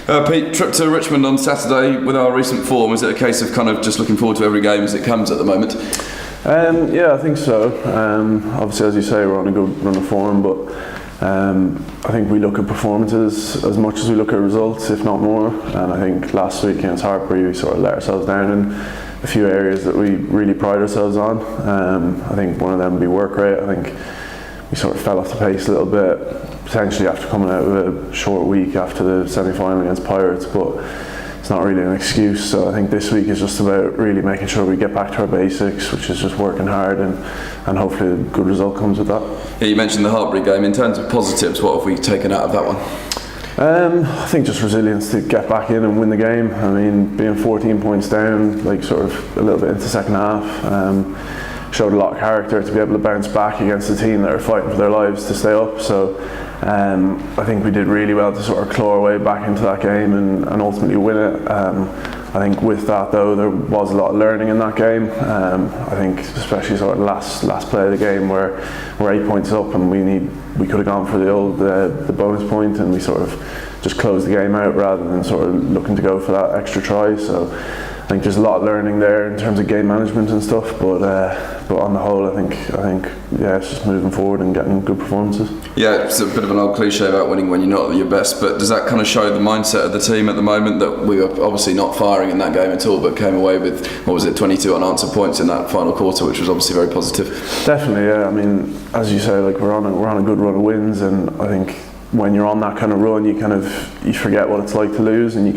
Pete, trip to Richmond on Saturday. With our recent form, is it a case of kind of just looking forward to every game as it comes at the moment? Yeah, I think so. Obviously, as you say, we're on a good run of form, but I think we look at performances as much as we look at results, if not more. And I think last week against Heartbreak, we sort of let ourselves down in a few areas that we really pride ourselves on. I think one of them would be work rate. I think we sort of fell off the pace a little bit, potentially after coming out of a short week after the semi-final against Pirates, but it's not really an excuse. So I think this week is just about really making sure we get back to our basics, which is just working hard, and hopefully a good result comes with that. Yeah, you mentioned the Heartbreak game. In terms of positives, what have we taken out of that one? I think just resilience to get back in and win the game. I mean, being 14 points down, like sort of a little bit into the second half, showed a lot of character to be able to bounce back against a team that are fighting for their lives to stay up. So I think we did really well to sort of claw our way back into that game and ultimately win it. I think with that though, there was a lot of learning in that game. I think especially sort of last play of the game where we're 8 points up and we could have gone for the bonus point, and we sort of just closed the game out rather than sort of looking to go for that extra try. So I think there's a lot of learning there in terms of game management and stuff, but on the whole, I think yeah, it's just moving forward and getting good performances. Yeah, it's a bit of an old cliche about winning when you're not at your best, but does that kind of show the mindset of the team at the moment, that we were obviously not firing in that game at all, but came away with 22 unanswered points in that final quarter, which was obviously very positive? Definitely, yeah. I mean, as you say, like we're on a good run of wins, and I think when you're on that kind of run, you forget what it's like to lose, and you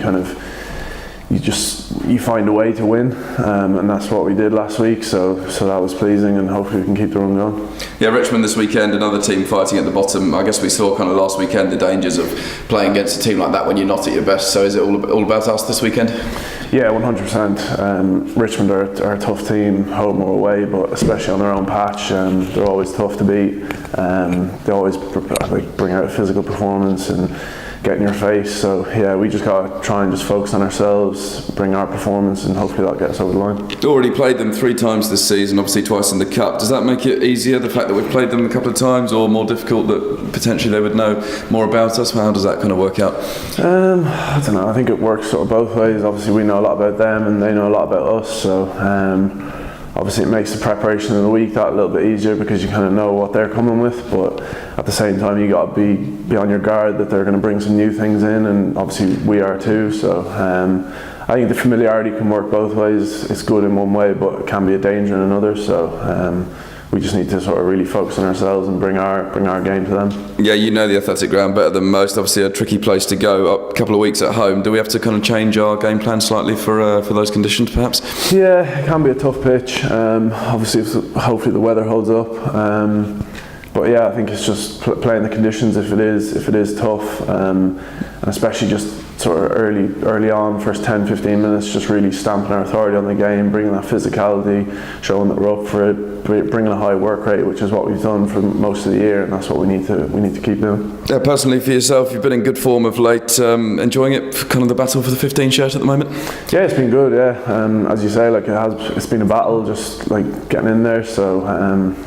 find a way to win, and that's what we did last week, so that was pleasing, and hopefully we can keep the run going. Yeah, Richmond this weekend, another team fighting at the bottom. I guess we saw kind of last weekend the dangers of playing against a team like that when you're not at your best, so is it all about us this weekend? Yeah, 100%. Richmond are a tough team, home or away, but especially on their own patch, they're always tough to beat. They always bring out a physical performance and get in your face, so yeah, we just got to try and just focus on ourselves, bring our performance, and hopefully that'll get us over the line. Already played them 3 times this season, obviously twice in the Cup. Does that make it easier, the fact that we've played them a couple of times, or more difficult that potentially they would know more about us? How does that kind of work out? I don't know, I think it works sort of both ways. Obviously we know a lot about them and they know a lot about us, so obviously it makes the preparation in the week that a little bit easier because you kind of know what they're coming with, but at the same time you got to be on your guard that they're going to bring some new things in, and obviously we are too, so I think the familiarity can work both ways. It's good in one way, but it can be a danger in another, so we just need to sort of really focus on ourselves and bring our game to them. Yeah, you know the athletic ground better than most. Obviously a tricky place to go, a couple of weeks at home. Do we have to kind of change our game plan slightly for those conditions perhaps? Yeah, it can be a tough pitch. Obviously hopefully the weather holds up. But yeah, I think it's just playing the conditions if it is tough, and especially just sort of early on, first 10-15 minutes, just really stamping our authority on the game, bringing that physicality, showing that we're up for it, bringing a high work rate, which is what we've done for most of the year, and that's what we need to keep doing. Yeah, personally for yourself, you've been in good form of late. Enjoying it, kind of the battle for the 15 shirt at the moment? Yeah, it's been good. Yeah, as you say, like it's been a battle, just like getting in there. So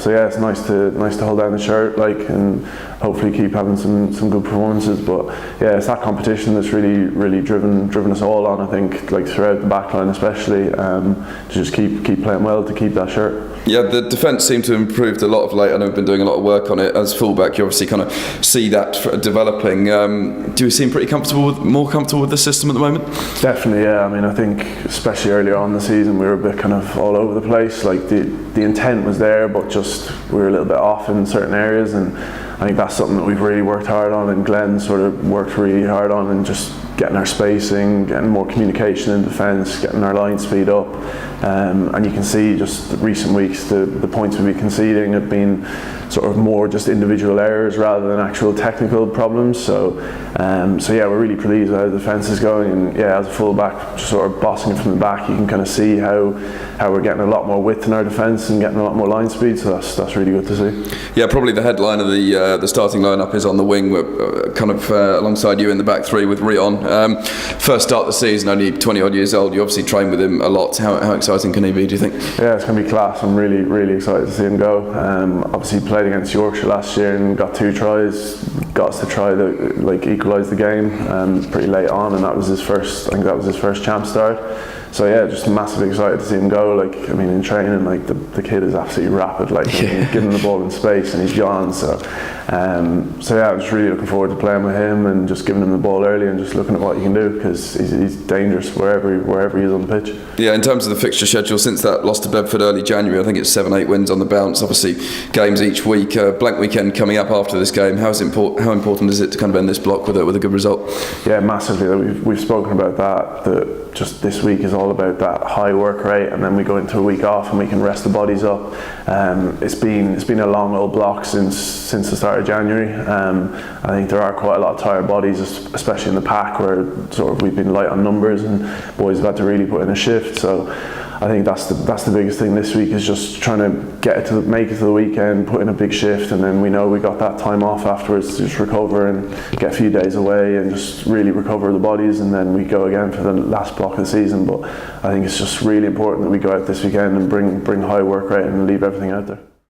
yeah, it's nice to hold down the shirt, like, and hopefully keep having some good performances. But yeah, it's that competition that's really driven us all on. I think, like throughout the back line especially, to just keep playing well to keep that shirt. Yeah, the defence seemed to have improved a lot of late. I know we've been doing a lot of work on it. As fullback, you obviously kind of see that developing. Do you seem pretty more comfortable with the system at the moment? Definitely, yeah. I mean, I think especially earlier on in the season, we were a bit kind of all over the place. Like the intent was there, but just we were a little bit off in certain areas, and I think that's something that we've really worked hard on, and Glenn sort of worked really hard on, and just getting our spacing, getting more communication in defence, getting our line speed up, and you can see just the recent weeks the points we've been conceding have been sort of more just individual errors rather than actual technical problems. So yeah, we're really pleased with how the defence is going, and yeah, as a full-back, just sort of bossing it from the back, you can kind of see how we're getting a lot more width in our defence and getting a lot more line speed, so that's really good to see. Yeah, probably the headline of the the starting lineup is on the wing, kind of alongside you in the back three with Rhian. First start of the season, only 20 odd years old. You obviously train with him a lot. How exciting can he be, do you think? Yeah, it's going to be class. I'm really, really excited to see him go. Obviously played against Yorkshire last year and got 2 tries. Got us to try to equalise the game pretty late on, and that was his first. I think that was his first champ start. So yeah, just massively excited to see him go. In training, the kid is absolutely rapid. Giving the ball in space and he's gone. So yeah, I'm just really looking forward to playing with him and just giving him the ball early and just looking at what he can do, because he's dangerous wherever he is on the pitch. Yeah, in terms of the fixture schedule, since that loss to Bedford early January, I think it's 7-8 wins on the bounce. Obviously, games each week. Blank weekend coming up after this game. How important is it to kind of end this block with a good result? Yeah, massively. We've spoken about that just this week is all about that high work rate, and then we go into a week off and we can rest the bodies up. It's been a long old block since the start of January. I think there are quite a lot of tired bodies, especially in the pack, where we've been light on numbers and boys have had to really put in a shift. So I think that's the biggest thing this week, is just trying to make it to the weekend, put in a big shift, and then we know we got that time off afterwards to just recover and get a few days away and just really recover the bodies, and then we go again for the last block of the season. But I think it's just really important that we go out this weekend and bring high work rate and leave everything out there.